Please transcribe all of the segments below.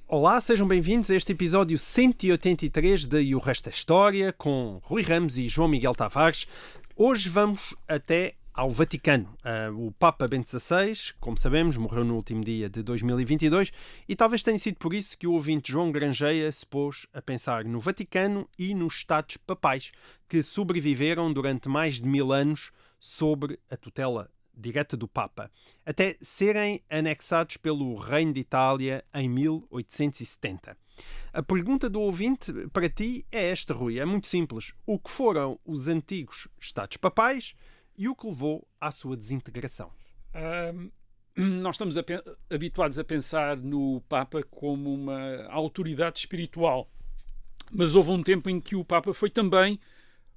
Olá, sejam bem-vindos a este episódio 183 de E o Resto é História, com Rui Ramos e João Miguel Tavares. Hoje vamos até ao Vaticano. O Papa Bento XVI, como sabemos, morreu no último dia de 2022 e talvez tenha sido por isso que o ouvinte João Grangeia se pôs a pensar no Vaticano e nos Estados Papais, que sobreviveram durante mais de 1000 anos sob a tutela direta do Papa, até serem anexados pelo Reino de Itália em 1870. A pergunta do ouvinte para ti é esta, Rui. É muito simples. O que foram os antigos Estados Papais e o que levou à sua desintegração? Nós estamos habituados a pensar no Papa como uma autoridade espiritual, mas houve um tempo em que o Papa foi também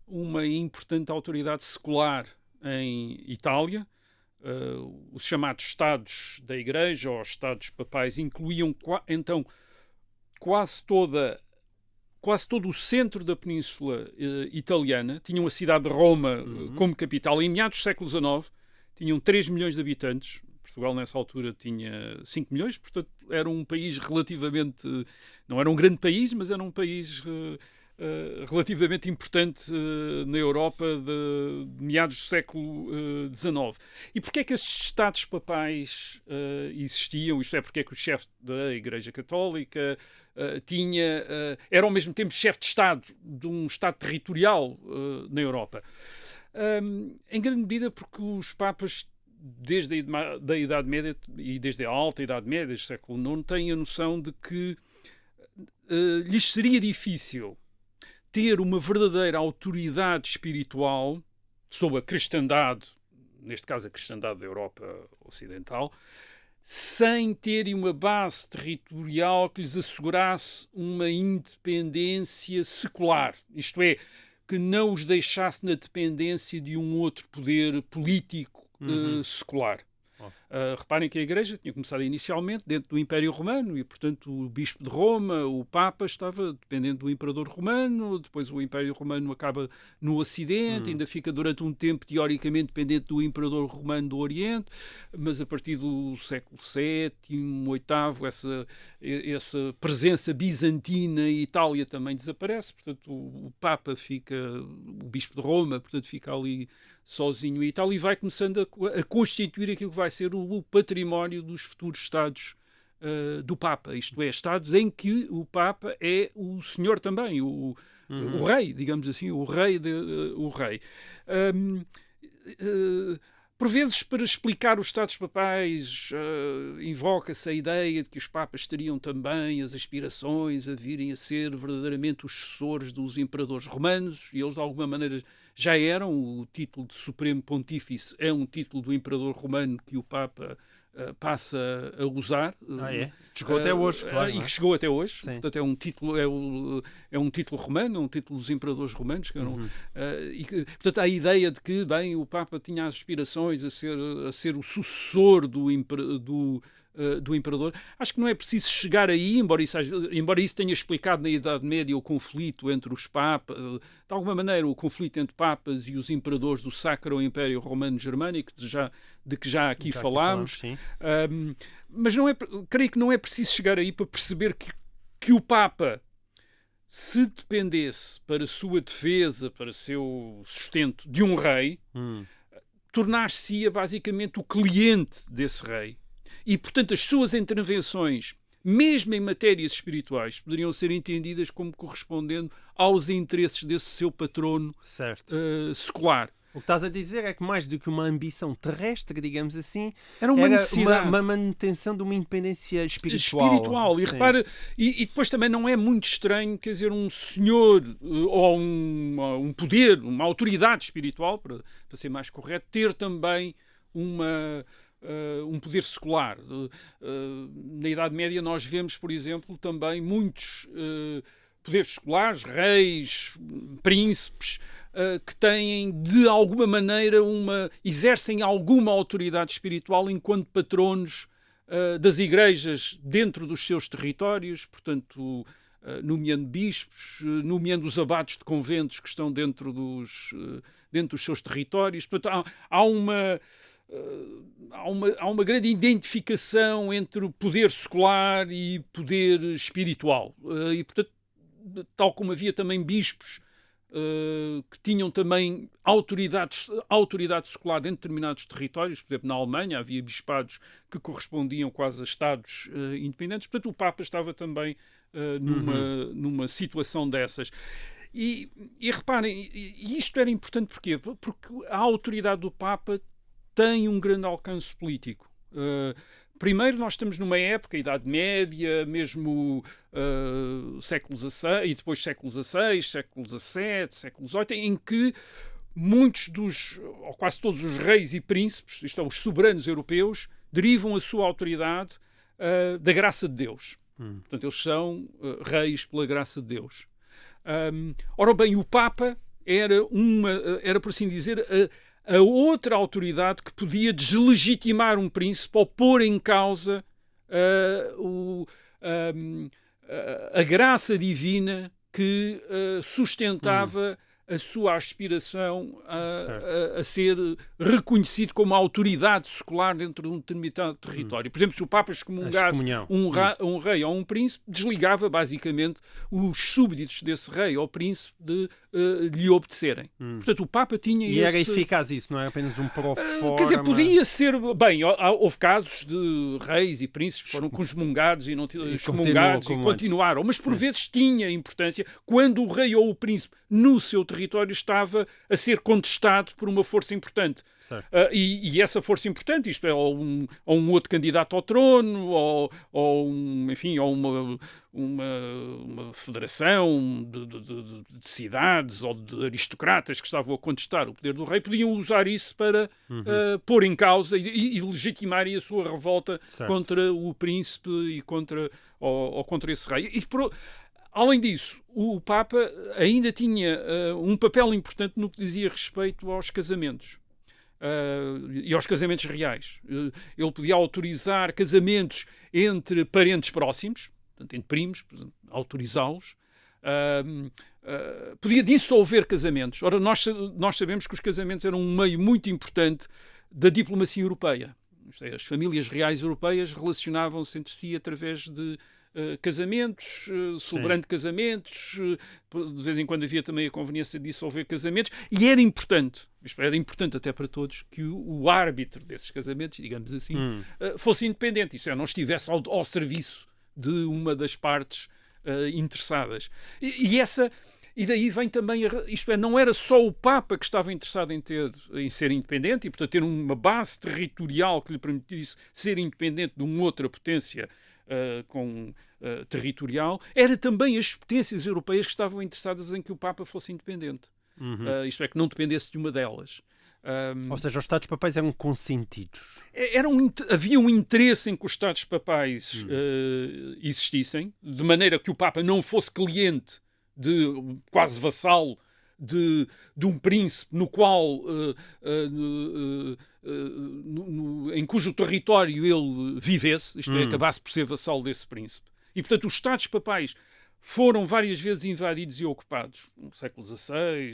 uma importante autoridade secular em Itália. Os chamados Estados da Igreja ou Estados Papais incluíam então quase todo o centro da Península Italiana. Tinham a cidade de Roma como capital. Em meados do século XIX tinham 3 milhões de habitantes. Portugal nessa altura tinha 5 milhões, portanto era um país relativamente... Não era um grande país, mas era um país relativamente importante na Europa de meados do século XIX. E porquê é que estes Estados Papais existiam? Isto é, porquê é que o chefe da Igreja Católica era ao mesmo tempo chefe de Estado de um Estado territorial na Europa? Em grande medida porque os Papas, desde a Idade Média e desde a Alta Idade Média, desde o século IX, têm a noção de que lhes seria difícil ter uma verdadeira autoridade espiritual sobre a cristandade, neste caso a cristandade da Europa Ocidental, sem terem uma base territorial que lhes assegurasse uma independência secular. Isto é, que não os deixasse na dependência de um outro poder político secular. Reparem que a Igreja tinha começado inicialmente dentro do Império Romano e, portanto, o Bispo de Roma, o Papa, estava dependente do Imperador Romano. Depois o Império Romano acaba no Ocidente, ainda fica durante um tempo teoricamente dependente do Imperador Romano do Oriente, mas a partir do século VII, VIII, essa presença bizantina em Itália também desaparece. Portanto, o Papa fica, o Bispo de Roma, portanto, fica ali sozinho em Itália e vai começando a constituir aquilo que vai ser o património dos futuros Estados do Papa. Isto é, Estados em que o Papa é o senhor também, o rei, digamos assim, o rei. Por vezes, para explicar os Estados Papais, invoca-se a ideia de que os Papas teriam também as aspirações a virem a ser verdadeiramente os sucessores dos imperadores romanos, e eles, de alguma maneira, já eram. O título de Supremo Pontífice é um título do imperador romano que o Papa passa a usar. Chegou até hoje, claro. E que chegou até hoje. Sim. Portanto, é um título romano, é um título dos imperadores romanos. Portanto, há a ideia de que, bem, o Papa tinha as aspirações a ser o sucessor do imperador. Acho que não é preciso chegar aí, embora isso tenha explicado na Idade Média o conflito entre os papas, de alguma maneira o conflito entre papas e os imperadores do Sacro Império Romano Germânico, de que já aqui falámos. Mas creio que não é preciso chegar aí para perceber que o Papa, se dependesse para a sua defesa, para o seu sustento de um rei, tornar-se-ia basicamente o cliente desse rei. E, portanto, as suas intervenções, mesmo em matérias espirituais, poderiam ser entendidas como correspondendo aos interesses desse seu patrono secular. O que estás a dizer é que mais do que uma ambição terrestre, digamos assim, era uma manutenção de uma independência espiritual. E repara, e depois também não é muito estranho, quer dizer, um senhor ou um poder, uma autoridade espiritual, para ser mais correto, ter também um poder secular. Na Idade Média nós vemos, por exemplo, também muitos poderes seculares, reis, príncipes, que têm, de alguma maneira, exercem alguma autoridade espiritual enquanto patronos das igrejas dentro dos seus territórios, portanto, nomeando bispos, nomeando os abates de conventos que estão dentro dos seus territórios. Portanto, há uma há uma grande identificação entre o poder secular e poder espiritual. E, portanto, tal como havia também bispos que tinham também autoridade secular em determinados territórios, por exemplo, na Alemanha havia bispados que correspondiam quase a Estados independentes, portanto o Papa estava também numa situação dessas. E reparem, isto era importante porquê? Porque a autoridade do Papa tem um grande alcance político. Primeiro, nós estamos numa época, Idade Média, mesmo século XVI, e depois século XVI, século XVII, século XVIII, em que muitos ou quase todos os reis e príncipes, isto é, os soberanos europeus, derivam a sua autoridade da graça de Deus. Portanto, eles são reis pela graça de Deus. Ora bem, o Papa era, por assim dizer, a outra autoridade que podia deslegitimar um príncipe ou pôr em causa a graça divina que sustentava a sua aspiração a ser reconhecido como autoridade secular dentro de um determinado território. Por exemplo, se o Papa excomungasse um rei ou um príncipe, desligava basicamente os súbditos desse rei ou príncipe de lhe obedecerem. Portanto, o Papa tinha E era eficaz isso, não é apenas um pro forma... Quer dizer, podia ser... Bem, houve casos de reis e príncipes que foram excomungados e não excomungados e continuaram. Mas por vezes tinha importância quando o rei ou o príncipe no seu território estava a ser contestado por uma força importante. E essa força importante, isto é, ou um outro candidato ao trono, ou uma federação de cidades ou de aristocratas que estavam a contestar o poder do rei, podiam usar isso para pôr em causa e legitimarem a sua revolta contra o príncipe e contra esse rei. Além disso, o Papa ainda tinha um papel importante no que dizia respeito aos casamentos. E aos casamentos reais. Ele podia autorizar casamentos entre parentes próximos, portanto, entre primos, autorizá-los. Podia dissolver casamentos. Ora, nós sabemos que os casamentos eram um meio muito importante da diplomacia europeia. Isto é, as famílias reais europeias relacionavam-se entre si através de casamentos, celebrando casamentos, de vez em quando havia também a conveniência de dissolver casamentos, e era importante, isto era importante até para todos, que o árbitro desses casamentos, digamos assim, fosse independente, isto é, não estivesse ao serviço de uma das partes interessadas. E daí vem também, isto é, não era só o Papa que estava interessado em ser independente e, portanto, ter uma base territorial que lhe permitisse ser independente de uma outra potência territorial, era também as potências europeias que estavam interessadas em que o Papa fosse independente. Isto é, que não dependesse de uma delas. Ou seja, os Estados Papais eram consentidos. Havia um interesse em que os Estados Papais existissem, de maneira que o Papa não fosse cliente, quase vassalo, de um príncipe no qual em cujo território ele vivesse, isto é, acabasse por ser vassalo desse príncipe. E, portanto, os Estados Papais foram várias vezes invadidos e ocupados. No século XVI,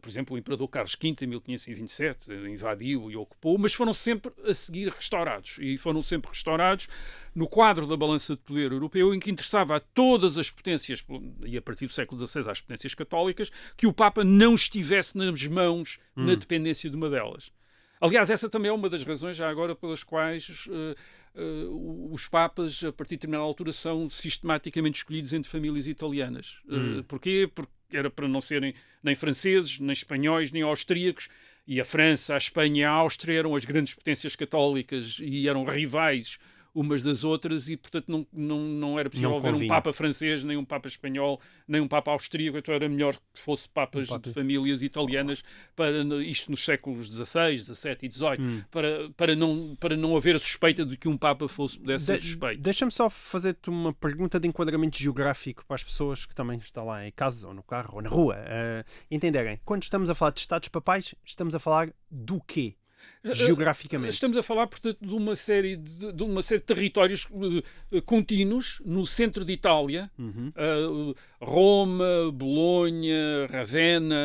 por exemplo, o Imperador Carlos V, em 1527, invadiu e ocupou, mas foram sempre a seguir restaurados. E foram sempre restaurados no quadro da balança de poder europeu, em que interessava a todas as potências, e a partir do século XVI às potências católicas, que o Papa não estivesse nas mãos, na dependência de uma delas. Aliás, essa também é uma das razões, já agora, pelas quais os Papas, a partir de determinada altura, são sistematicamente escolhidos entre famílias italianas. Porquê? Porque era para não serem nem franceses, nem espanhóis, nem austríacos, e a França, a Espanha e a Áustria eram as grandes potências católicas e eram rivais umas das outras, e portanto não era possível haver um Papa francês, nem um Papa espanhol, nem um Papa austríaco, então era melhor que fosse Papas de famílias italianas, para isto nos séculos XVI, XVII e XVIII, para não haver a suspeita de que um Papa pudesse ser suspeito. Deixa-me só fazer-te uma pergunta de enquadramento geográfico para as pessoas que também estão lá em casa, ou no carro, ou na rua, entenderem. Quando estamos a falar de Estados Papais, estamos a falar do quê? geograficamente. Estamos a falar, portanto, de uma série de territórios contínuos no centro de Itália, Roma, Bolonha, Ravenna,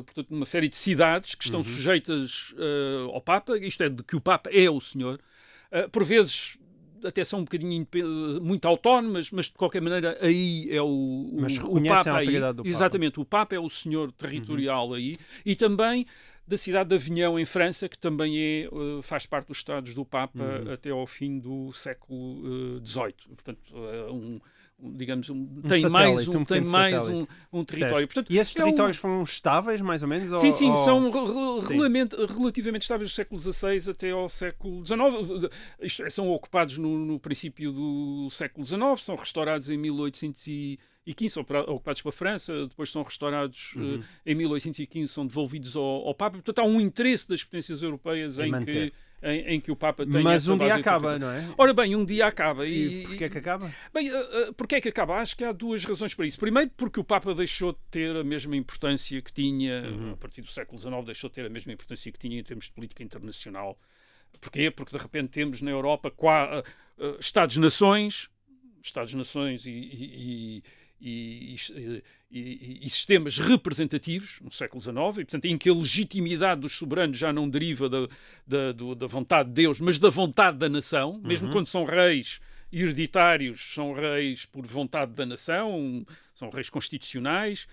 portanto, uma série de cidades que estão sujeitas ao Papa, isto é, de que o Papa é o Senhor. Por vezes até são um bocadinho muito autónomas, mas de qualquer maneira aí é o Papa. A autoridade do Papa. Exatamente, o Papa é o senhor territorial aí, e também da cidade de Avignon, em França, que também faz parte dos Estados do Papa até ao fim do século XVIII. Portanto, tem mais um território. Portanto, e esses territórios foram estáveis, mais ou menos? Sim, são relativamente estáveis do século XVI até ao século XIX. Isto é, são ocupados no princípio do século XIX, são restaurados em 1815, são ocupados pela França, depois são restaurados em 1815, são devolvidos ao Papa. Portanto, há um interesse das potências europeias em que o Papa tenha. Mas um dia acaba, não é? Ora bem, um dia acaba. E porquê é que acaba? Bem, porquê é que acaba? Acho que há duas razões para isso. Primeiro, porque o Papa deixou de ter a mesma importância que tinha, a partir do século XIX, deixou de ter a mesma importância que tinha em termos de política internacional. Porquê? Porque de repente temos na Europa Estados-nações e sistemas representativos no século XIX, e, portanto, em que a legitimidade dos soberanos já não deriva da vontade de Deus, mas da vontade da nação, mesmo quando são reis hereditários, são reis por vontade da nação, são reis constitucionais.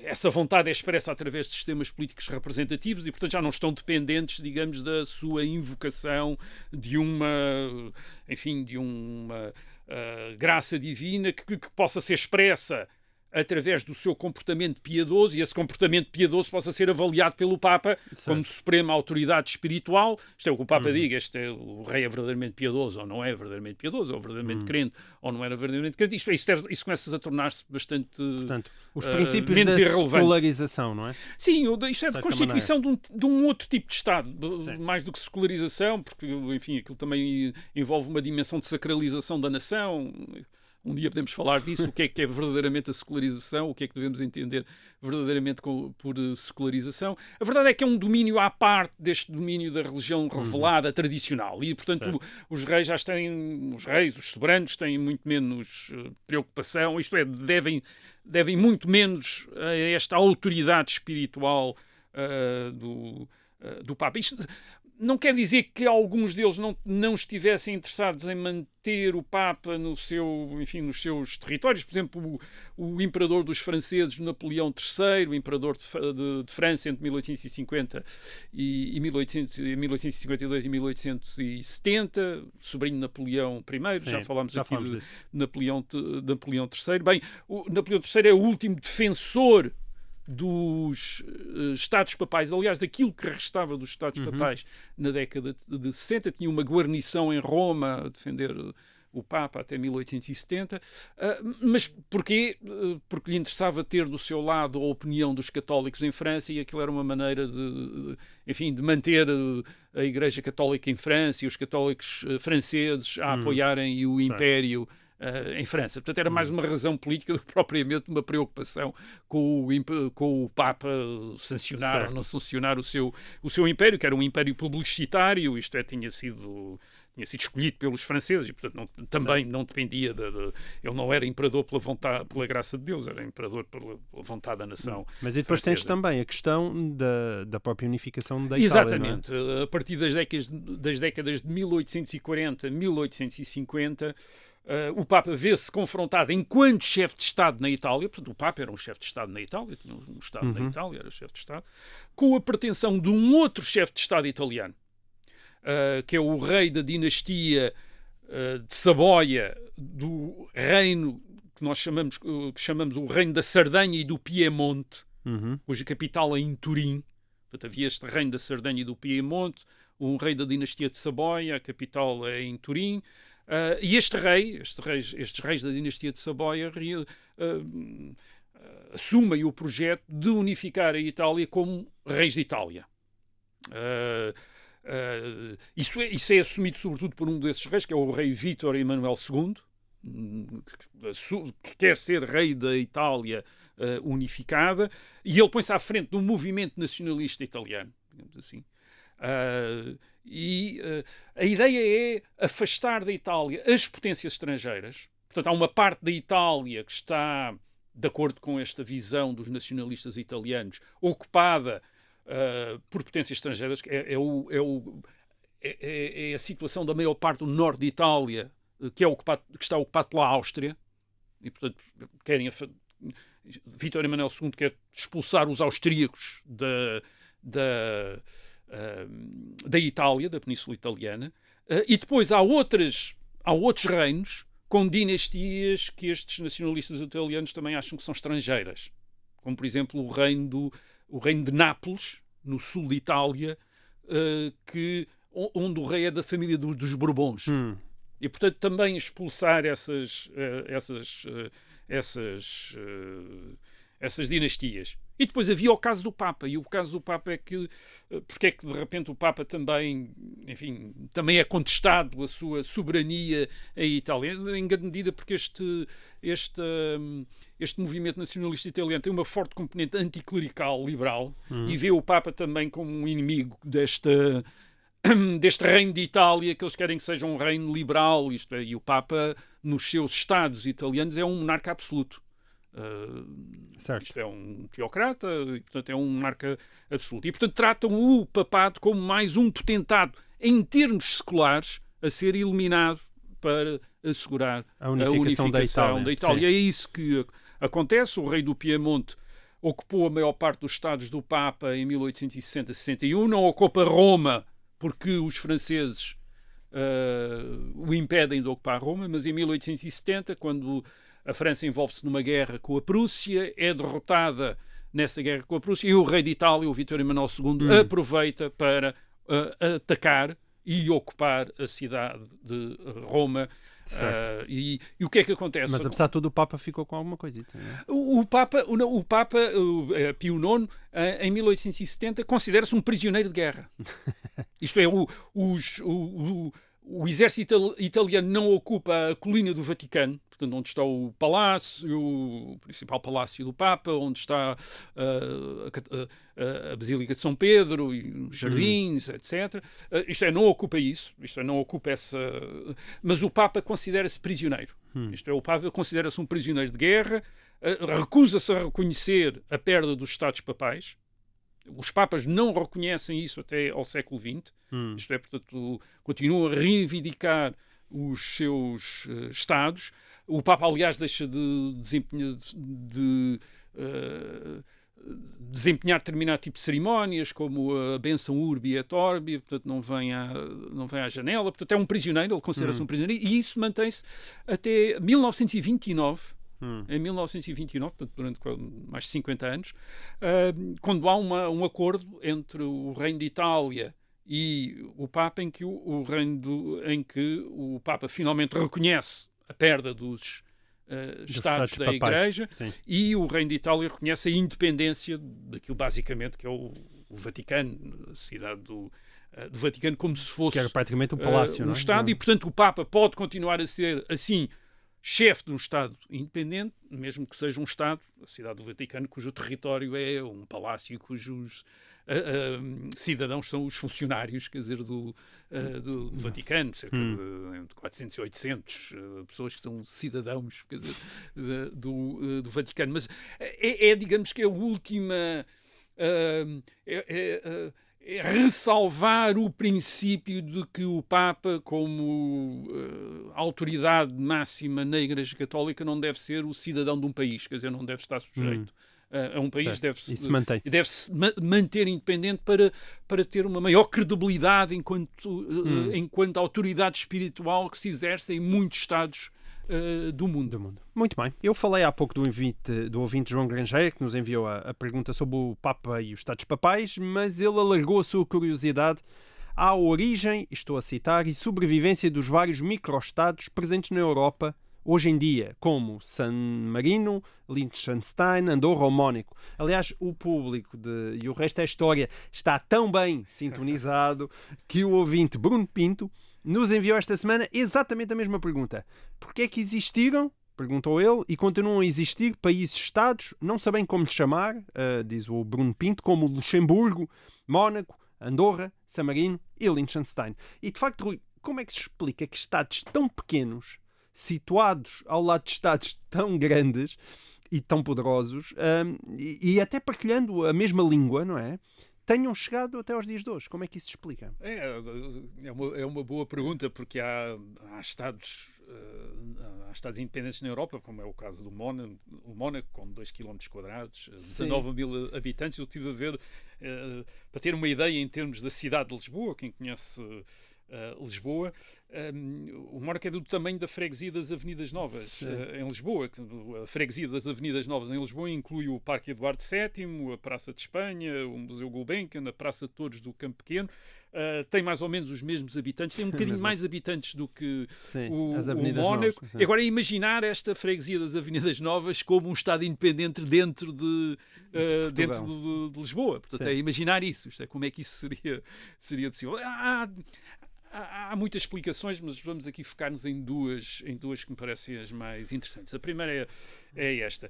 Essa vontade é expressa através de sistemas políticos representativos e, portanto, já não estão dependentes, digamos, da sua invocação de uma graça divina que possa ser expressa através do seu comportamento piedoso, e esse comportamento piedoso possa ser avaliado pelo Papa como suprema autoridade espiritual. Isto é o que o Papa diga, o rei é verdadeiramente piedoso ou não é verdadeiramente piedoso, ou verdadeiramente crente ou não era verdadeiramente crente. Isso começa a tornar-se bastante Portanto, os princípios menos da irrelevante. Secularização, não é? Sim, isto é de constituição de um outro tipo de Estado, mais do que secularização, porque, enfim, aquilo também envolve uma dimensão de sacralização da nação. Um dia podemos falar disso, o que é verdadeiramente a secularização, o que é que devemos entender verdadeiramente por secularização. A verdade é que é um domínio à parte deste domínio da religião revelada, tradicional, e, portanto, os reis, os soberanos têm muito menos preocupação, isto é, devem muito menos a esta autoridade espiritual do Papa. Isto não quer dizer que alguns deles não estivessem interessados em manter o Papa nos seus territórios. Por exemplo, o imperador dos franceses, Napoleão III, o imperador de França entre 1850 e 1852 e 1870, sobrinho de Napoleão I, já falámos aqui de Napoleão III. Bem, o Napoleão III é o último defensor dos Estados Papais, aliás, daquilo que restava dos Estados Papais na década de 60, tinha uma guarnição em Roma a defender o Papa até 1870, mas porquê? Porque lhe interessava ter do seu lado a opinião dos católicos em França, e aquilo era uma maneira de manter a Igreja Católica em França e os católicos franceses a apoiarem o Império em França. Portanto, era mais uma razão política do que propriamente uma preocupação com o Papa sancionar ou não sancionar o seu império, que era um império publicitário, isto é, tinha sido escolhido pelos franceses e, portanto, também não dependia ele não era imperador pela graça de Deus, era imperador pela vontade da nação. Mas e depois tens também a questão da própria unificação da Itália. Exatamente. Não é? A partir das décadas de 1840, 1850, o Papa vê-se confrontado enquanto chefe de Estado na Itália, portanto o Papa era um chefe de Estado na Itália, tinha um Estado na Itália, era chefe de Estado, com a pretensão de um outro chefe de Estado italiano, que é o rei da dinastia de Saboia, do reino que nós chamamos o reino da Sardanha e do Piemonte, cuja capital é em Turim. Portanto, havia este reino da Sardanha e do Piemonte, um rei da dinastia de Saboia, a capital é em Turim. E estes reis da dinastia de Saboia assumem o projeto de unificar a Itália como reis de Itália. Isso é assumido sobretudo por um desses reis, que é o rei Vítor Emanuel II, que quer ser rei da Itália unificada, e ele põe-se à frente de um movimento nacionalista italiano. digamos assim. A ideia é afastar da Itália as potências estrangeiras. Portanto, há uma parte da Itália que está, de acordo com esta visão dos nacionalistas italianos, ocupada por potências estrangeiras. É a situação da maior parte do norte de Itália, que está ocupado pela Áustria, e, portanto, Vítor Emanuel II quer expulsar os austríacos da Itália, da Península Italiana, e depois há outros reinos com dinastias que estes nacionalistas italianos também acham que são estrangeiras, como, por exemplo, o reino de Nápoles, no sul de Itália, onde o rei é da família dos Bourbons. E, portanto, também expulsar essas dinastias. E depois havia o caso do Papa, e o caso do Papa é que, porque é que de repente o Papa também, enfim, também é contestado a sua soberania em Itália, em grande medida porque este movimento nacionalista italiano tem uma forte componente anticlerical liberal e vê o Papa também como um inimigo deste reino de Itália, que eles querem que seja um reino liberal, isto é, e o Papa, nos seus estados italianos, é um monarca absoluto. Isto é um teocrata, e, portanto, é um monarca absoluto. E, portanto, tratam o papado como mais um potentado, em termos seculares, a ser eliminado para assegurar a unificação da Itália. É isso que acontece. O rei do Piemonte ocupou a maior parte dos estados do Papa em 1860-61, não ocupa Roma porque os franceses o impedem de ocupar Roma, mas em 1870, quando a França envolve-se numa guerra com a Prússia, é derrotada nessa guerra com a Prússia, e o rei de Itália, o Vítor Emanuel II, aproveita para atacar e ocupar a cidade de Roma. E o que é que acontece? Mas, apesar de tudo, o Papa ficou com alguma coisita, não é? O Papa Pio IX, em 1870, considera-se um prisioneiro de guerra. Isto é, o exército italiano não ocupa a colina do Vaticano, portanto, onde está o palácio, o principal palácio do Papa, onde está a Basílica de São Pedro, e os jardins, etc. Isto é, não ocupa isso, mas o Papa considera-se prisioneiro. Isto é, o Papa considera-se um prisioneiro de guerra, recusa-se a reconhecer a perda dos Estados papais. Os Papas não reconhecem isso até ao século XX. Isto é, portanto, continuam a reivindicar os seus Estados. O Papa, aliás, deixa de desempenhar determinado tipo de cerimónias, como a benção Urbi et Orbi, portanto não vem à janela. Portanto, é um prisioneiro, ele considera-se um prisioneiro, e isso mantém-se até 1929. Em 1929, portanto, durante mais de 50 anos, quando há um acordo entre o Reino de Itália e o Papa, em que o Papa finalmente reconhece a perda dos Estados da Igreja, e o Reino de Itália reconhece a independência daquilo, basicamente, que é o Vaticano, a cidade do Vaticano, como se fosse... Que era praticamente um palácio, não é? Estado, e, portanto, o Papa pode continuar a ser, assim, chefe de um Estado independente, mesmo que seja um Estado, a cidade do Vaticano, cujo território é um palácio, cujos cidadãos são os funcionários, quer dizer, do Vaticano, cerca de 400 e 800 pessoas que são cidadãos, quer dizer, do Vaticano. Mas digamos que a última... É ressalvar o princípio de que o Papa, como autoridade máxima na Igreja Católica, não deve ser o cidadão de um país, quer dizer, não deve estar sujeito a um país, deve-se manter independente para ter uma maior credibilidade enquanto autoridade espiritual que se exerce em muitos Estados do mundo. Muito bem. Eu falei há pouco do ouvinte João Grangeiro, que nos enviou a pergunta sobre o Papa e os Estados Papais, mas ele alargou a sua curiosidade à origem, estou a citar, e sobrevivência dos vários microestados presentes na Europa hoje em dia, como San Marino, Liechtenstein, Andorra ou Mónaco. Aliás, o público e o resto é história está tão bem sintonizado que o ouvinte Bruno Pinto nos enviou esta semana exatamente a mesma pergunta. Porquê é que existiram, perguntou ele, e continuam a existir países-estados, não sabem como lhe chamar, diz o Bruno Pinto, como Luxemburgo, Mónaco, Andorra, San Marino e Liechtenstein. E, de facto, Rui, como é que se explica que estados tão pequenos, situados ao lado de estados tão grandes e tão poderosos, e até partilhando a mesma língua, não é? Tenham chegado até aos dias de hoje. Como é que isso se explica? É uma boa pergunta, porque há estados independentes na Europa, como é o caso do Mónaco, com 2 km quadrados, 19 mil habitantes. Eu estive a ver, para ter uma ideia em termos da cidade de Lisboa, quem conhece Lisboa, o Mónaco é do tamanho da freguesia das Avenidas Novas em Lisboa. A freguesia das Avenidas Novas em Lisboa inclui o Parque Eduardo VII, a Praça de Espanha, o Museu Gulbenkian, a Praça de Torres do Campo Pequeno. Tem mais ou menos os mesmos habitantes, tem um bocadinho mais habitantes do que o Mónaco. Novas, agora, imaginar esta freguesia das Avenidas Novas como um Estado independente dentro de Lisboa. Portanto, é imaginar isso. Isto é, como é que isso seria possível? Há muitas explicações, mas vamos aqui focar-nos em duas que me parecem as mais interessantes. A primeira é esta.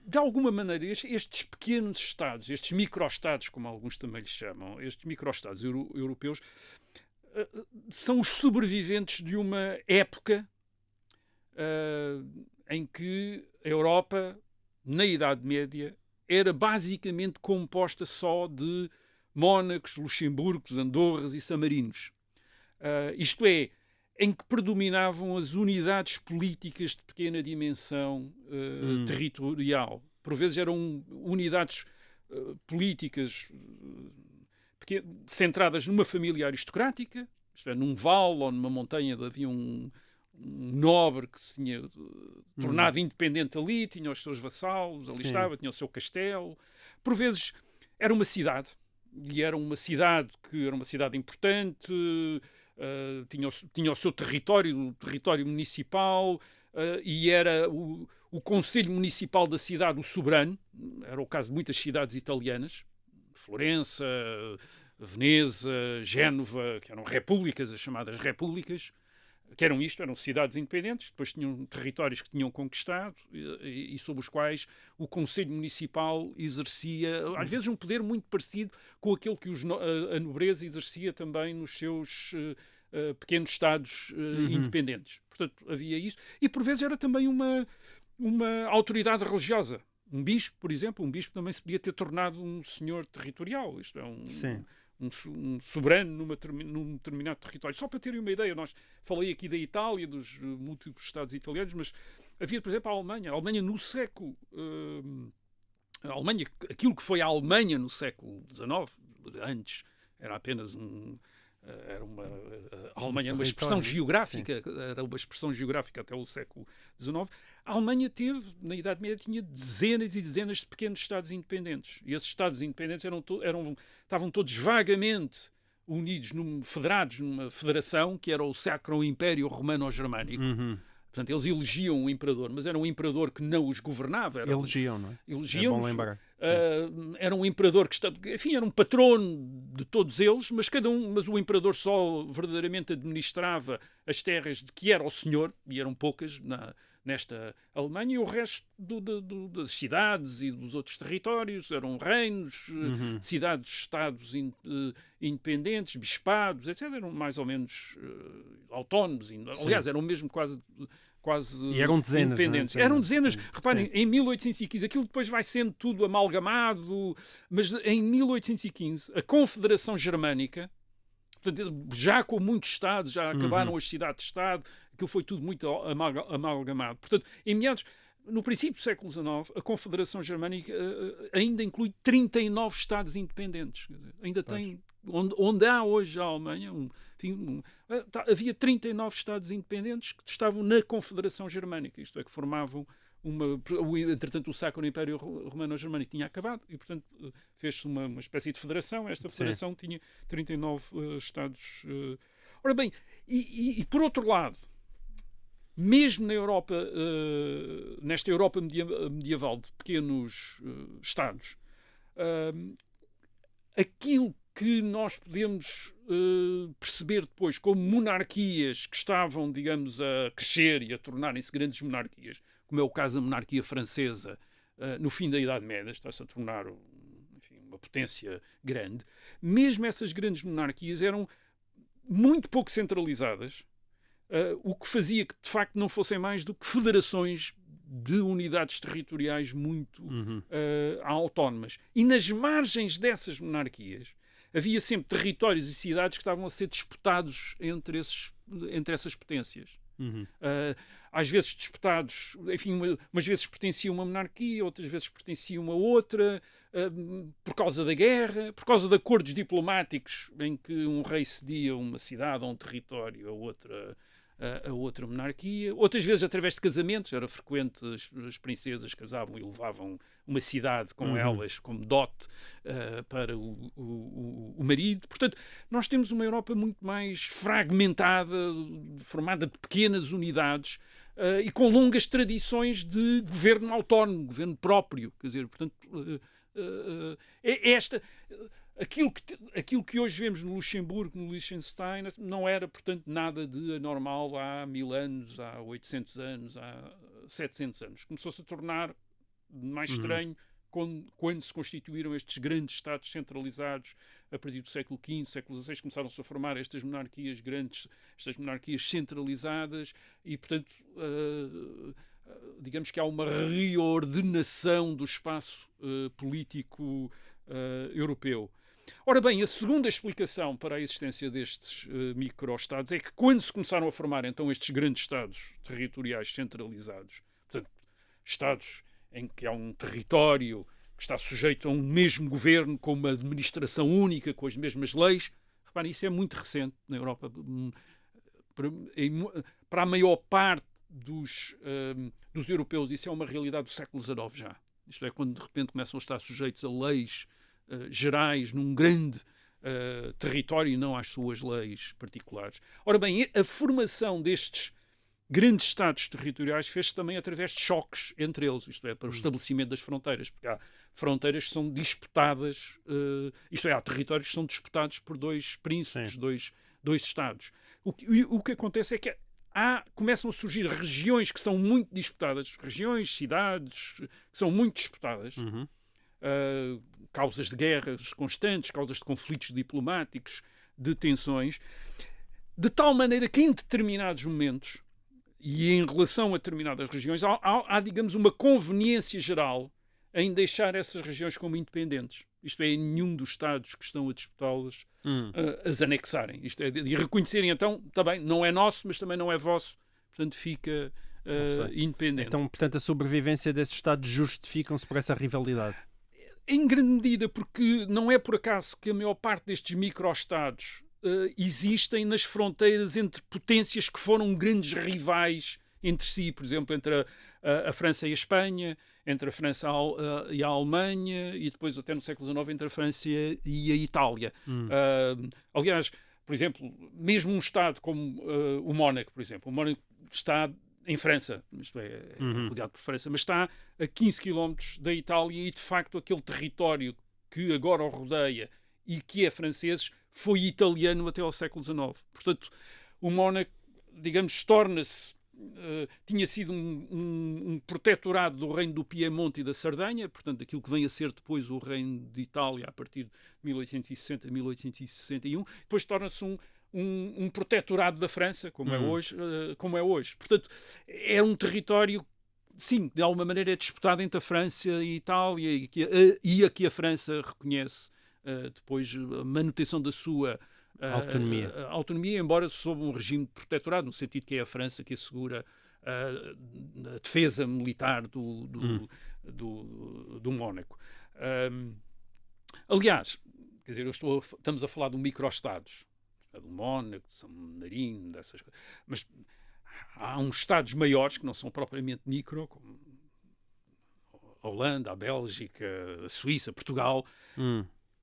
De alguma maneira, estes pequenos Estados, estes micro-Estados, como alguns também lhes chamam, estes micro-Estados europeus, são os sobreviventes de uma época em que a Europa, na Idade Média, era basicamente composta só de Mónacos, Luxemburgos, Andorras e Samarinos. Isto é, em que predominavam as unidades políticas de pequena dimensão territorial. Por vezes eram unidades políticas centradas numa família aristocrática, isto é, num vale ou numa montanha havia um nobre que se tinha tornado independente ali, tinha os seus vassalos, ali estava, tinha o seu castelo. Por vezes era uma cidade, e era uma cidade que era uma cidade importante, tinha o seu território, o território municipal, e era o Conselho Municipal da cidade o soberano. Era o caso de muitas cidades italianas, Florença, Veneza, Génova, que eram repúblicas, as chamadas repúblicas, que eram cidades independentes, depois tinham territórios que tinham conquistado e sobre os quais o Conselho Municipal exercia, às vezes, um poder muito parecido com aquele que a nobreza exercia também nos seus pequenos Estados independentes. Portanto, havia isso. E, por vezes, era também uma autoridade religiosa. Um bispo, por exemplo, também se podia ter tornado um senhor territorial. Isto é um soberano num determinado território. Só para terem uma ideia, falei aqui da Itália, dos múltiplos Estados italianos, mas havia, por exemplo, a Alemanha. A Alemanha no século... aquilo que foi a Alemanha no século XIX, antes era apenas a Alemanha era uma expressão geográfica, era uma expressão geográfica até o século XIX. A Alemanha na Idade Média, tinha dezenas e dezenas de pequenos Estados independentes. E esses Estados independentes estavam todos vagamente unidos, federados numa federação que era o Sacro Império Romano-Germânico. Portanto, eles elegiam um imperador, mas era um imperador que não os governava. Elegiam, não é? Elegiam. É bom lembrar. Era um imperador que era um patrono de todos eles, mas o imperador só verdadeiramente administrava as terras de que era o senhor, e eram poucas nesta Alemanha, e o resto das cidades e dos outros territórios eram reinos, cidades-estados independentes, bispados, etc. Eram mais ou menos autónomos. Aliás, eram mesmo quase e eram dezenas, independentes. Não é? Eram dezenas. Reparem, em 1815, aquilo depois vai sendo tudo amalgamado, mas em 1815, a Confederação Germânica, portanto, já com muitos Estados, já acabaram as cidades-Estado, aquilo foi tudo muito amalgamado. Portanto, no princípio do século XIX, a Confederação Germânica ainda inclui 39 Estados independentes. Quer dizer, ainda tem... Onde há hoje a Alemanha, havia 39 Estados independentes que estavam na Confederação Germânica, isto é, que formavam entretanto, o Sacro Império Romano-Germânico tinha acabado e, portanto, fez-se uma espécie de federação. Esta federação tinha 39 Estados. Ora bem, e por outro lado, mesmo na Europa, nesta Europa medieval de pequenos Estados, aquilo que nós podemos perceber depois como monarquias que estavam, digamos, a crescer e a tornarem-se grandes monarquias, como é o caso da monarquia francesa no fim da Idade Média, está-se a tornar uma uma potência grande, mesmo essas grandes monarquias eram muito pouco centralizadas, o que fazia que, de facto, não fossem mais do que federações de unidades territoriais muito autónomas. E nas margens dessas monarquias havia sempre territórios e cidades que estavam a ser disputados entre essas potências. Às vezes disputados, enfim, umas vezes pertenciam a uma monarquia, outras vezes pertenciam a outra, por causa da guerra, por causa de acordos diplomáticos em que um rei cedia uma cidade ou um território a outra monarquia, outras vezes através de casamentos. Era frequente as princesas casavam e levavam uma cidade com elas como dote para o marido. Portanto, nós temos uma Europa muito mais fragmentada, formada de pequenas unidades e com longas tradições de governo autónomo, governo próprio. Quer dizer, portanto, aquilo que hoje vemos no Luxemburgo, no Liechtenstein, não era, portanto, nada de anormal há 1000 anos, há 800 anos, há 700 anos. Começou-se a tornar mais estranho quando se constituíram estes grandes Estados centralizados a partir do século XV, século XVI, começaram-se a formar estas monarquias grandes, estas monarquias centralizadas e, portanto, digamos que há uma reordenação do espaço político europeu. Ora bem, a segunda explicação para a existência destes micro-estados é que quando se começaram a formar então estes grandes estados territoriais centralizados, portanto, estados em que há um território que está sujeito a um mesmo governo, com uma administração única, com as mesmas leis, reparem, isso é muito recente na Europa. Para a maior parte dos europeus, isso é uma realidade do século XIX já. Isto é, quando de repente começam a estar sujeitos a leis gerais num grande território e não às suas leis particulares. Ora bem, a formação destes grandes estados territoriais fez-se também através de choques entre eles, isto é, para o estabelecimento das fronteiras, porque há fronteiras que são disputadas, isto é, há territórios que são disputados por dois príncipes, dois estados. O que acontece é que começam a surgir regiões que são muito disputadas, regiões, cidades, que são muito disputadas, causas de guerras constantes, causas de conflitos diplomáticos, de tensões, de tal maneira que em determinados momentos, e em relação a determinadas regiões, há, digamos, uma conveniência geral em deixar essas regiões como independentes. Isto é, nenhum dos Estados que estão a disputá-las as anexarem. Isto é, e reconhecerem, então, também, não é nosso, mas também não é vosso, portanto fica independente. Então, portanto, a sobrevivência desses Estados justificam-se por essa rivalidade? Em grande medida, porque não é por acaso que a maior parte destes micro-Estados existem nas fronteiras entre potências que foram grandes rivais entre si, por exemplo, entre a França e a Espanha, entre a França e a Alemanha e depois até no século XIX entre a França e a Itália. Aliás, por exemplo, mesmo um Estado como o Mónaco, por exemplo, o Mónaco está em França, isto é, rodeado por França, mas está a 15 km da Itália e de facto aquele território que agora o rodeia e que é francês foi italiano até ao século XIX. Portanto, o Mónaco, digamos, torna-se tinha sido um protetorado do reino do Piemonte e da Sardenha, portanto, aquilo que vem a ser depois o reino de Itália a partir de 1860, 1861, depois torna-se um protetorado da França, como é hoje. Portanto, é um território, sim, de alguma maneira é disputado entre a França e a Itália e a que a França reconhece depois a manutenção da sua autonomia, embora sob um regime de protetorado, no sentido que é a França que assegura a defesa militar do Mónaco. Aliás, quer dizer, estamos a falar de micro-estados, do Mónaco, de São Marino, dessas coisas, mas há uns estados maiores que não são propriamente micro, como a Holanda, a Bélgica, a Suíça, Portugal,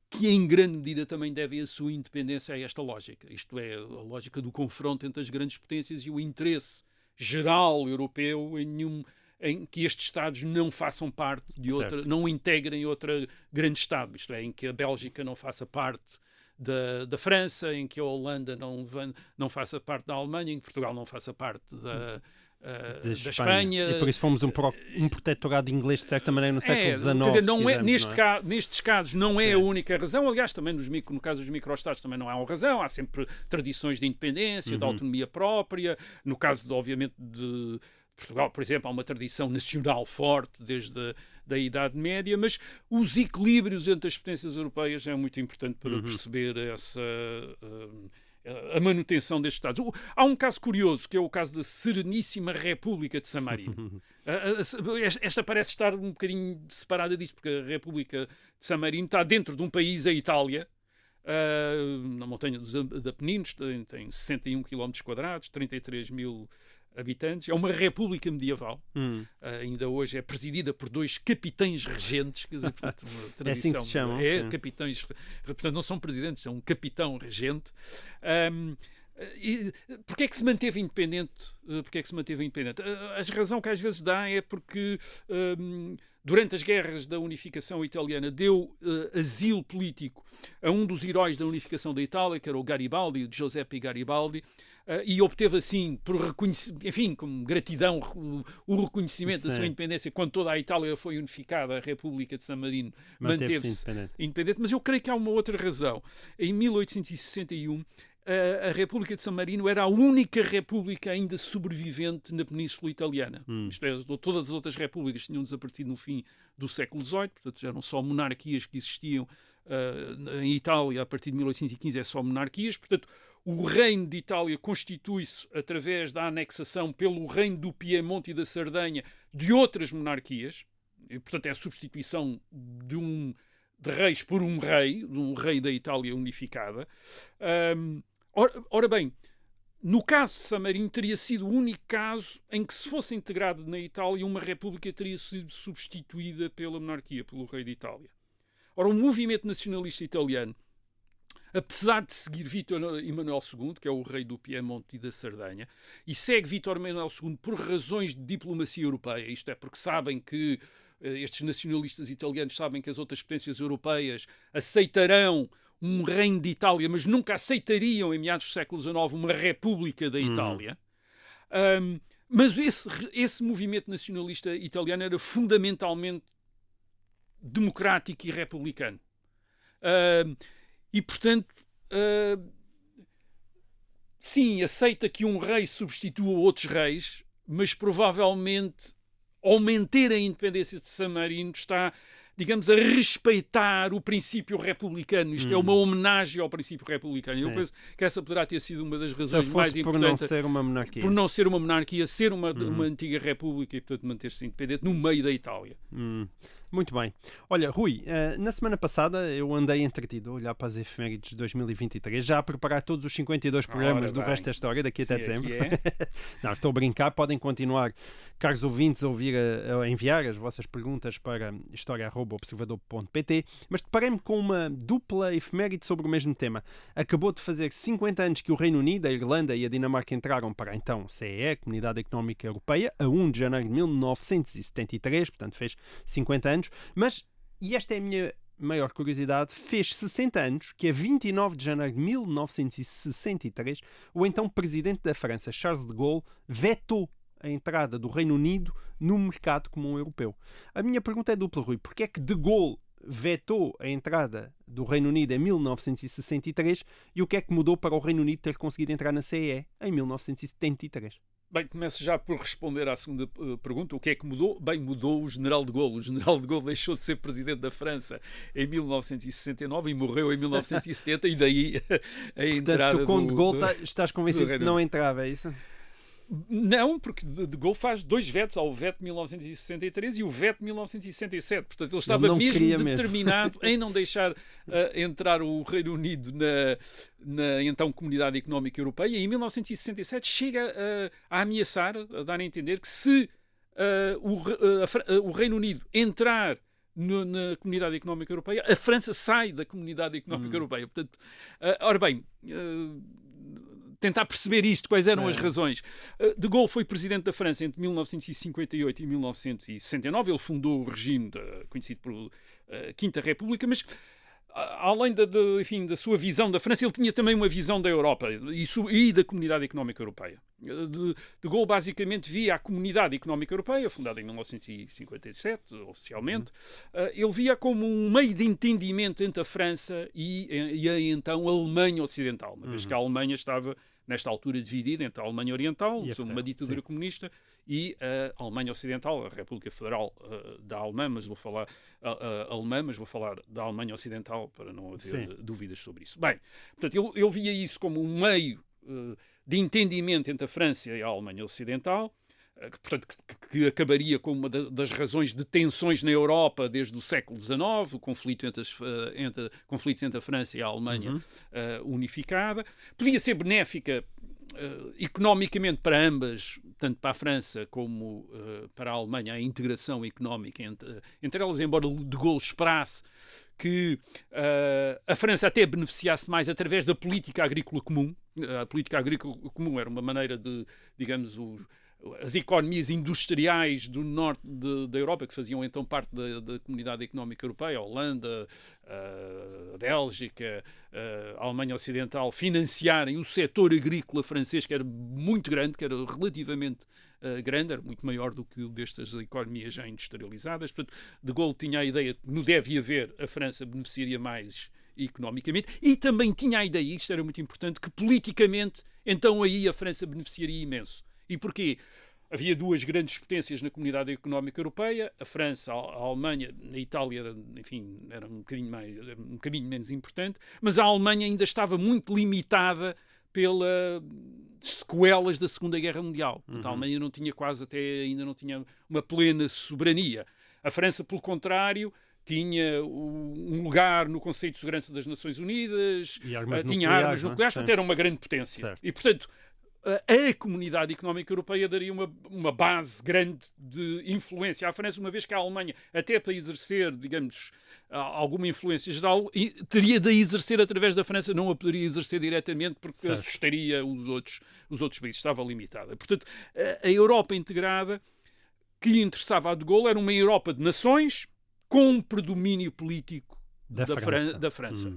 que em grande medida também devem a sua independência a esta lógica. Isto é, a lógica do confronto entre as grandes potências e o interesse geral europeu em que estes Estados não façam parte de outra, não integrem outra grande Estado. Isto é, em que a Bélgica não faça parte da França, em que a Holanda não faça parte da Alemanha, em que Portugal não faça parte da Espanha. E por isso fomos um protetorado inglês, de certa maneira, no século XIX. Quer dizer, não é, quisermos, nestes casos não é a única razão. Aliás, também no caso dos microestados também não há uma razão. Há sempre tradições de independência, de autonomia própria. No caso, obviamente, de Portugal, por exemplo, há uma tradição nacional forte desde a Idade Média, mas os equilíbrios entre as potências europeias é muito importante para perceber a manutenção destes Estados. Há um caso curioso, que é o caso da Sereníssima República de San Marino. Esta parece estar um bocadinho separada disso, porque a República de San Marino está dentro de um país, a Itália, na montanha dos Apeninos, tem 61 km², 33 mil habitantes. É uma república medieval. Ainda hoje é presidida por 2 capitães regentes. Quer dizer, portanto, uma tradição, é assim que se chamam. Capitães. Portanto, não são presidentes, são um capitão regente. Porquê é que se manteve independente? A razão que às vezes dá é porque durante as guerras da unificação italiana deu asilo político a um dos heróis da unificação da Itália, que era o Garibaldi, o Giuseppe Garibaldi, e obteve assim, como gratidão, o reconhecimento da sua independência. Quando toda a Itália foi unificada, a República de San Marino manteve-se independente. Mas eu creio que há uma outra razão. Em 1861, a República de San Marino era a única república ainda sobrevivente na Península Italiana. Isto é, todas as outras repúblicas tinham desaparecido no fim do século XVIII, portanto já eram só monarquias que existiam em Itália. A partir de 1815 é só monarquias. Portanto, o reino de Itália constitui-se através da anexação pelo reino do Piemonte e da Sardenha de outras monarquias, e, portanto é a substituição de reis por um rei da Itália unificada. Ora bem, no caso de San Marino teria sido o único caso em que, se fosse integrado na Itália, uma república teria sido substituída pela monarquia, pelo rei de Itália. Ora, o movimento nacionalista italiano, apesar de seguir Vítor Emanuel II, que é o rei do Piemonte e da Sardenha, e segue Vítor Emanuel II por razões de diplomacia europeia, isto é, porque sabem que estes nacionalistas italianos sabem que as outras potências europeias aceitarão um reino de Itália, mas nunca aceitariam, em meados do século XIX, uma república da Itália. Mas esse movimento nacionalista italiano era fundamentalmente democrático e republicano. E, portanto, sim, aceita que um rei substitua outros reis, mas provavelmente, ao manter a independência de San Marino, está, digamos, a respeitar o princípio republicano. Isto é uma homenagem ao princípio republicano. Sim. Eu penso que essa poderá ter sido uma das razões mais importantes. Por não ser uma monarquia. Por não ser uma monarquia, ser uma antiga república e, portanto, manter-se independente no meio da Itália. Muito bem. Olha, Rui, na semana passada eu andei entretido a olhar para as efemérides de 2023, já a preparar todos os 52 programas do Resto da História, daqui até dezembro. Não, estou a brincar. Podem continuar, caros ouvintes, a enviar as vossas perguntas para historia@observador.pt, mas deparei-me com uma dupla efeméride sobre o mesmo tema. Acabou de fazer 50 anos que o Reino Unido, a Irlanda e a Dinamarca entraram para a então CEE, Comunidade Económica Europeia, a 1 de janeiro de 1973, portanto fez 50 anos. Mas, e esta é a minha maior curiosidade, fez 60 anos que, a 29 de janeiro de 1963, o então presidente da França, Charles de Gaulle, vetou a entrada do Reino Unido no mercado comum europeu. A minha pergunta é dupla, Rui. Porquê é que de Gaulle vetou a entrada do Reino Unido em 1963 e o que é que mudou para o Reino Unido ter conseguido entrar na CEE em 1973? Bem, começo já por responder à segunda pergunta. O que é que mudou? Bem, mudou o General de Gaulle. O General de Gaulle deixou de ser presidente da França em 1969 e morreu em 1970 e daí a entrada tu com de Gaulle estás convencido que não entrava, é isso? Não, porque de Gaulle faz 2 vetos, ao veto de 1963 e o veto de 1967. Portanto, ele estava mesmo determinado em não deixar entrar o Reino Unido na então Comunidade Económica Europeia. E em 1967 chega a ameaçar, a dar a entender que se o Reino Unido entrar na Comunidade Económica Europeia, a França sai da Comunidade Económica Europeia. Portanto, ora bem, tentar perceber isto, quais eram as razões. De Gaulle foi presidente da França entre 1958 e 1969. Ele fundou o regime conhecido por Quinta República, mas além enfim, da sua visão da França, ele tinha também uma visão da Europa e da Comunidade Económica Europeia. De Gaulle basicamente via a Comunidade Económica Europeia, fundada em 1957, oficialmente, ele via como um meio de entendimento entre a França e a então Alemanha Ocidental, uma vez que a Alemanha estava nesta altura dividida entre a Alemanha Oriental, sob uma ditadura comunista, e a Alemanha Ocidental, a República Federal da Alemanha, mas vou falar da Alemanha Ocidental para não haver dúvidas sobre isso. Bem, portanto, ele via isso como um meio de entendimento entre a França e a Alemanha Ocidental, que acabaria com uma das razões de tensões na Europa desde o século XIX, o conflito conflitos entre a França e a Alemanha unificada. Podia ser benéfica economicamente para ambas, tanto para a França como para a Alemanha, a integração económica entre elas, embora de Gaulle esperasse que a França até beneficiasse mais através da política agrícola comum. A política agrícola comum era uma maneira de, digamos, as economias industriais do norte da Europa, que faziam então parte da Comunidade Económica Europeia, a Holanda, a Bélgica, a Alemanha Ocidental, financiarem o setor agrícola francês, que era muito grande, que era relativamente grande, era muito maior do que o destas economias já industrializadas. Portanto, de Gaulle tinha a ideia que não deve haver, a França beneficiaria mais economicamente, e também tinha a ideia, isto era muito importante, que politicamente, então aí a França beneficiaria imenso. E porquê? Havia duas grandes potências na Comunidade Económica Europeia, a França, a Alemanha, na Itália, enfim, era um bocadinho menos importante, mas a Alemanha ainda estava muito limitada pelas sequelas da Segunda Guerra Mundial. Portanto, a Alemanha ainda não tinha uma plena soberania. A França, pelo contrário, tinha um lugar no Conselho de Segurança das Nações Unidas, tinha armas nucleares, portanto era uma grande potência. Certo. E, portanto, a Comunidade Económica Europeia daria uma base grande de influência à França, uma vez que a Alemanha, até para exercer, digamos, alguma influência geral, teria de exercer através da França, não a poderia exercer diretamente porque assustaria os outros países, estava limitada. Portanto, a Europa integrada que interessava a de Gaulle era uma Europa de nações com um predomínio político da França.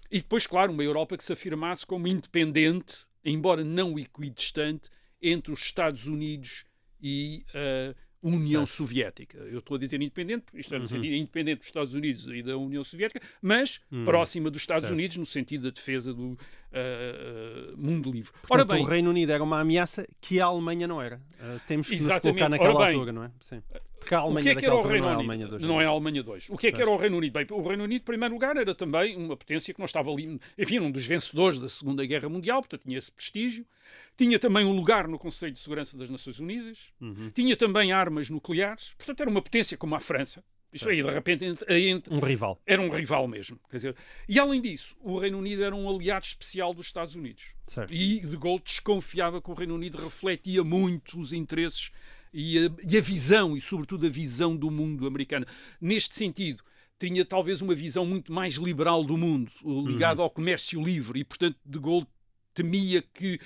E depois, claro, uma Europa que se afirmasse como independente, embora não equidistante, entre os Estados Unidos e a União Soviética. Eu estou a dizer independente, isto é no sentido independente dos Estados Unidos e da União Soviética, mas próxima dos Estados Unidos, no sentido da defesa do mundo livre. Portanto, ora bem, o Reino Unido era uma ameaça que a Alemanha não era. Temos que nos colocar naquela altura, não é? Sim. Porque a Alemanha era o Reino Unido? Não é a Alemanha 2. O que é que era o Reino Unido? Bem, o Reino Unido, em primeiro lugar, era também uma potência que não estava ali, enfim, um dos vencedores da Segunda Guerra Mundial, portanto tinha esse prestígio. Tinha também um lugar no Conselho de Segurança das Nações Unidas. Tinha também armas nucleares. Portanto, era uma potência como a França. Isto aí, de repente, um rival. Era um rival mesmo. Quer dizer, e, além disso, o Reino Unido era um aliado especial dos Estados Unidos. Certo. E de Gaulle desconfiava que o Reino Unido refletia muito os interesses e a visão, e sobretudo a visão do mundo americano. Neste sentido, tinha talvez uma visão muito mais liberal do mundo, ligada ao comércio livre, e, portanto, de Gaulle temia que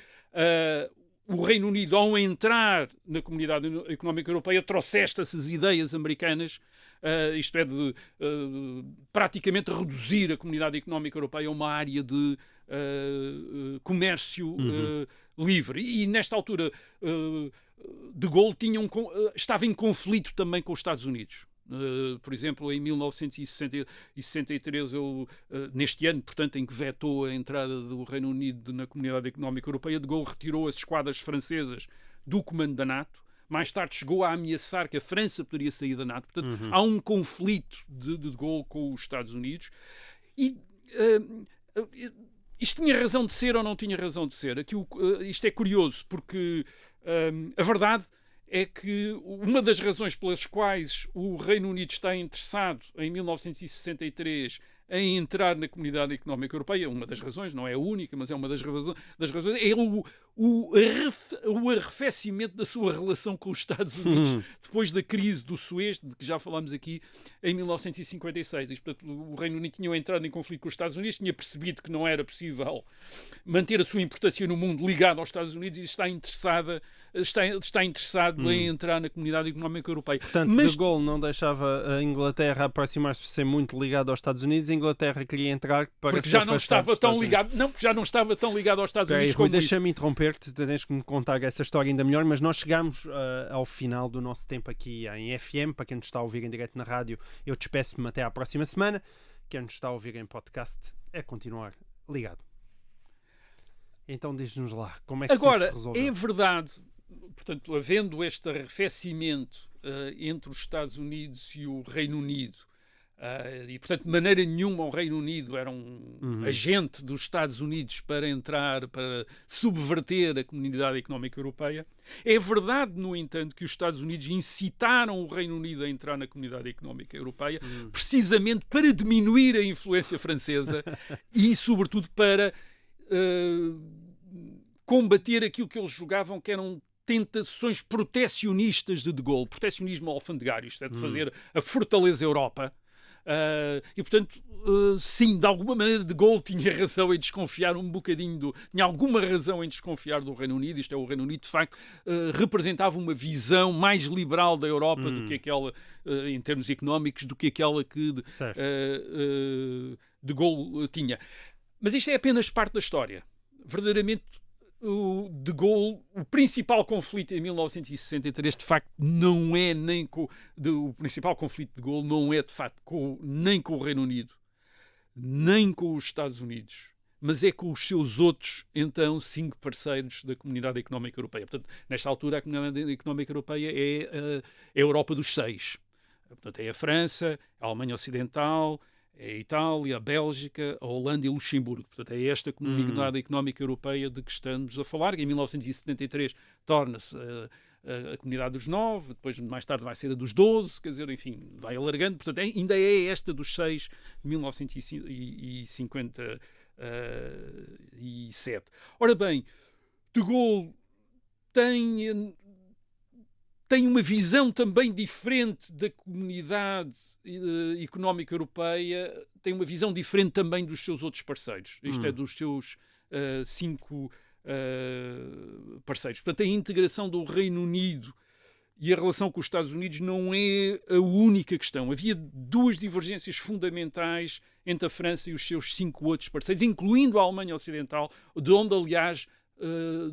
o Reino Unido, ao entrar na Comunidade Económica Europeia, trouxesse essas ideias americanas, isto é, de praticamente reduzir a Comunidade Económica Europeia a uma área de comércio livre. E, nesta altura, de Gaulle estava em conflito também com os Estados Unidos. Por exemplo, em 1963, neste ano, portanto, em que vetou a entrada do Reino Unido na Comunidade Económica Europeia, de Gaulle retirou as esquadras francesas do comando da NATO. Mais tarde chegou a ameaçar que a França poderia sair da NATO. Portanto, há um conflito de Gaulle com os Estados Unidos. E isto tinha razão de ser ou não tinha razão de ser? Aqui, isto é curioso, porque a verdade é que uma das razões pelas quais o Reino Unido está interessado, em 1963, em entrar na Comunidade Económica Europeia, uma das razões, não é a única, mas é uma das razões, é o arrefecimento da sua relação com os Estados Unidos depois da crise do Suez, de que já falámos aqui, em 1956. Portanto, o Reino Unido tinha entrado em conflito com os Estados Unidos, tinha percebido que não era possível manter a sua importância no mundo ligado aos Estados Unidos e está interessado em entrar na Comunidade Económica Europeia. Portanto, De Gaulle não deixava a Inglaterra aproximar-se por ser muito ligado aos Estados Unidos, a Inglaterra queria entrar para porque já não estava tão ligado, porque já não estava tão ligado aos Estados Unidos como deixa-me interromper-te, tens que me contar essa história ainda melhor, mas nós chegamos ao final do nosso tempo aqui em FM. Para quem nos está a ouvir em direto na rádio, eu despeço-me até à próxima semana. Quem nos está a ouvir em podcast é continuar ligado. Então diz-nos lá, como é que agora, isso se resolveu? É verdade, portanto, havendo este arrefecimento entre os Estados Unidos e o Reino Unido, e, portanto, de maneira nenhuma o Reino Unido era um agente dos Estados Unidos para entrar, para subverter a Comunidade Económica Europeia. É verdade, no entanto, que os Estados Unidos incitaram o Reino Unido a entrar na Comunidade Económica Europeia precisamente para diminuir a influência francesa e, sobretudo, para combater aquilo que eles julgavam que eram tentações protecionistas de Gaulle, protecionismo alfandegário, isto é, de fazer a fortaleza Europa. E portanto, sim, de alguma maneira De Gaulle tinha razão em desconfiar um bocadinho tinha alguma razão em desconfiar do Reino Unido. Isto é, o Reino Unido de facto representava uma visão mais liberal da Europa do que aquela, em termos económicos, do que aquela que De Gaulle tinha. Mas isto é apenas parte da história. Verdadeiramente, De Gaulle, o principal conflito em 1963, de facto, não é nem com... o principal conflito de Gaulle não é, de facto, nem com o Reino Unido, nem com os Estados Unidos, mas é com os seus outros, então, 5 parceiros da Comunidade Económica Europeia. Portanto, nesta altura, a Comunidade Económica Europeia é a Europa dos 6. Portanto, é a França, a Alemanha Ocidental, é a Itália, a Bélgica, a Holanda e o Luxemburgo. Portanto, é esta Comunidade Económica Europeia de que estamos a falar, que em 1973 torna-se a Comunidade dos 9, depois mais tarde vai ser a dos 12, quer dizer, enfim, vai alargando. Portanto, ainda é esta dos 6 de 1957. Ora bem, De Gaulle tem uma visão também diferente da Comunidade Económica Europeia, tem uma visão diferente também dos seus outros parceiros. Isto é, dos seus 5 parceiros. Portanto, a integração do Reino Unido e a relação com os Estados Unidos não é a única questão. Havia 2 divergências fundamentais entre a França e os seus 5 outros parceiros, incluindo a Alemanha Ocidental, de onde, aliás,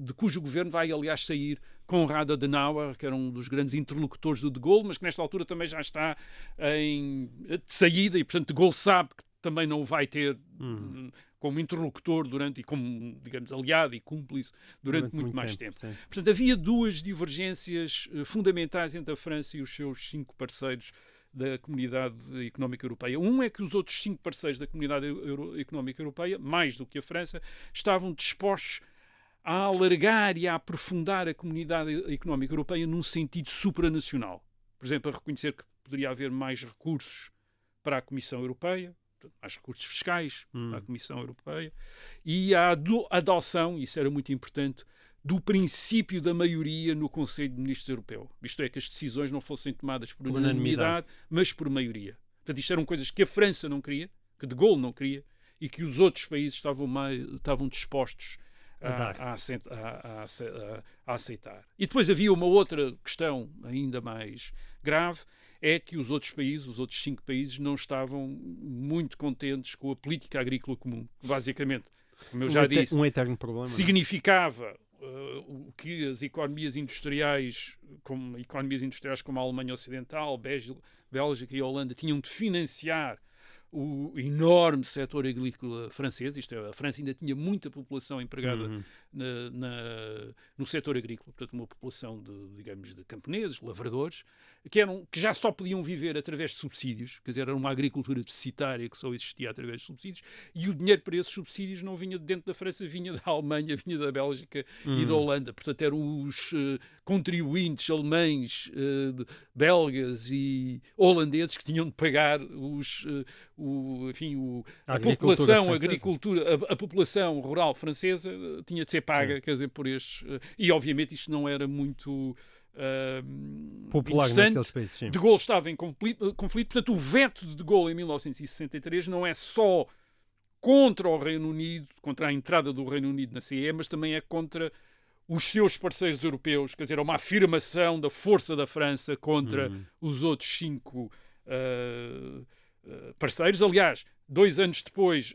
de cujo governo vai, aliás, sair Konrad Adenauer, que era um dos grandes interlocutores do De Gaulle, mas que nesta altura também já está de saída e, portanto, De Gaulle sabe que também não o vai ter como interlocutor e como, digamos, aliado e cúmplice durante muito mais tempo. Portanto, havia 2 divergências fundamentais entre a França e os seus 5 parceiros da Comunidade Económica Europeia. Um é que os outros 5 parceiros da Comunidade Económica Europeia, mais do que a França, estavam dispostos a alargar e a aprofundar a Comunidade Económica Europeia num sentido supranacional. Por exemplo, a reconhecer que poderia haver mais recursos para a Comissão Europeia, mais recursos fiscais para a Comissão Europeia, e a adoção, isso era muito importante, do princípio da maioria no Conselho de Ministros Europeu. Isto é, que as decisões não fossem tomadas por unanimidade, mas por maioria. Portanto, isto eram coisas que a França não queria, que De Gaulle não queria, e que os outros países estavam dispostos a aceitar. E depois havia uma outra questão ainda mais grave, é que os outros 5 países, não estavam muito contentes com a política agrícola comum. Basicamente, como eu já disse, um eterno problema, significava o que as economias industriais como a Alemanha Ocidental, Bélgica e a Holanda tinham de financiar o enorme setor agrícola francês. Isto é, a França ainda tinha muita população empregada no setor agrícola, portanto uma população de camponeses, lavradores, que já só podiam viver através de subsídios, quer dizer, era uma agricultura deficitária que só existia através de subsídios, e o dinheiro para esses subsídios não vinha de dentro da França, vinha da Alemanha, vinha da Bélgica e da Holanda. Portanto, eram os contribuintes alemães, belgas e holandeses que tinham de pagar a população rural francesa tinha de ser paga, quer dizer, por estes... E, obviamente, isto não era muito... popular naqueles países, sim. De Gaulle estava em conflito, portanto o veto de Gaulle em 1963 não é só contra o Reino Unido, contra a entrada do Reino Unido na CE, mas também é contra os seus parceiros europeus, quer dizer, é uma afirmação da força da França contra os outros 5 parceiros. Aliás, 2 anos depois,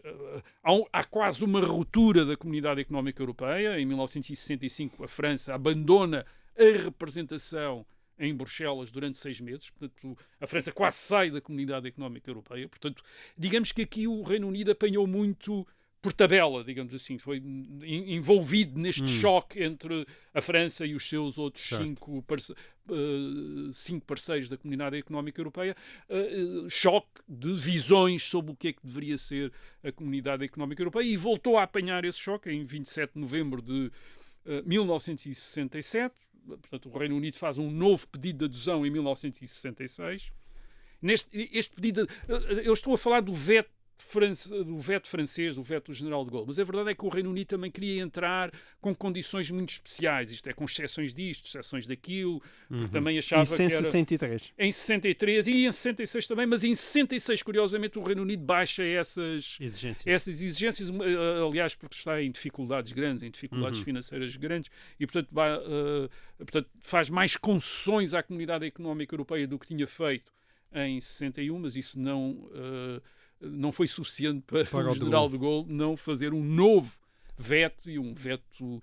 há quase uma ruptura da Comunidade Económica Europeia. Em 1965, a França abandona a representação em Bruxelas durante 6 meses. Portanto, a França quase sai da Comunidade Económica Europeia. Portanto, digamos que aqui o Reino Unido apanhou muito por tabela, digamos assim. Foi envolvido neste choque entre a França e os seus outros 5 parceiros da Comunidade Económica Europeia. Choque de visões sobre o que é que deveria ser a Comunidade Económica Europeia, e voltou a apanhar esse choque em 27 de novembro de 1967. Portanto, o Reino Unido faz um novo pedido de adesão em 1966. Este pedido, eu estou a falar do veto francês, do veto do General de Gaulle, mas a verdade é que o Reino Unido também queria entrar com condições muito especiais, isto é, com exceções disto, exceções daquilo, porque também achava que era... Em 63. Em 63 e em 66 também, mas em 66, curiosamente, o Reino Unido baixa essas exigências, aliás, porque está em dificuldades grandes, em dificuldades financeiras grandes, e, portanto, faz mais concessões à Comunidade Económica Europeia do que tinha feito em 61, mas isso não foi suficiente para o General de Gaulle não fazer um novo veto, e um veto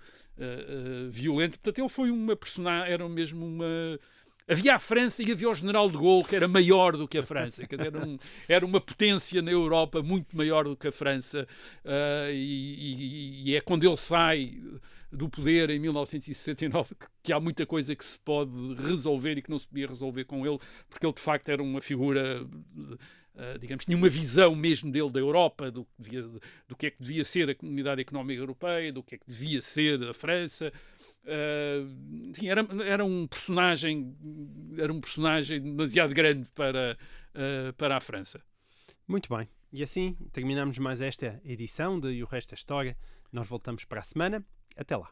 violento. Portanto, ele foi uma personagem, era mesmo uma... Havia a França e havia o General de Gaulle, que era maior do que a França. Quer dizer, era uma potência na Europa muito maior do que a França, e é quando ele sai do poder em 1969 que há muita coisa que se pode resolver e que não se podia resolver com ele, porque ele de facto era uma figura... digamos, tinha uma visão mesmo dele da Europa, do que é que devia ser a Comunidade Económica Europeia, do que é que devia ser a França. Sim, era um personagem demasiado grande para a França. Muito bem. E assim terminamos mais esta edição de E o Resto é História. Nós voltamos para a semana. Até lá.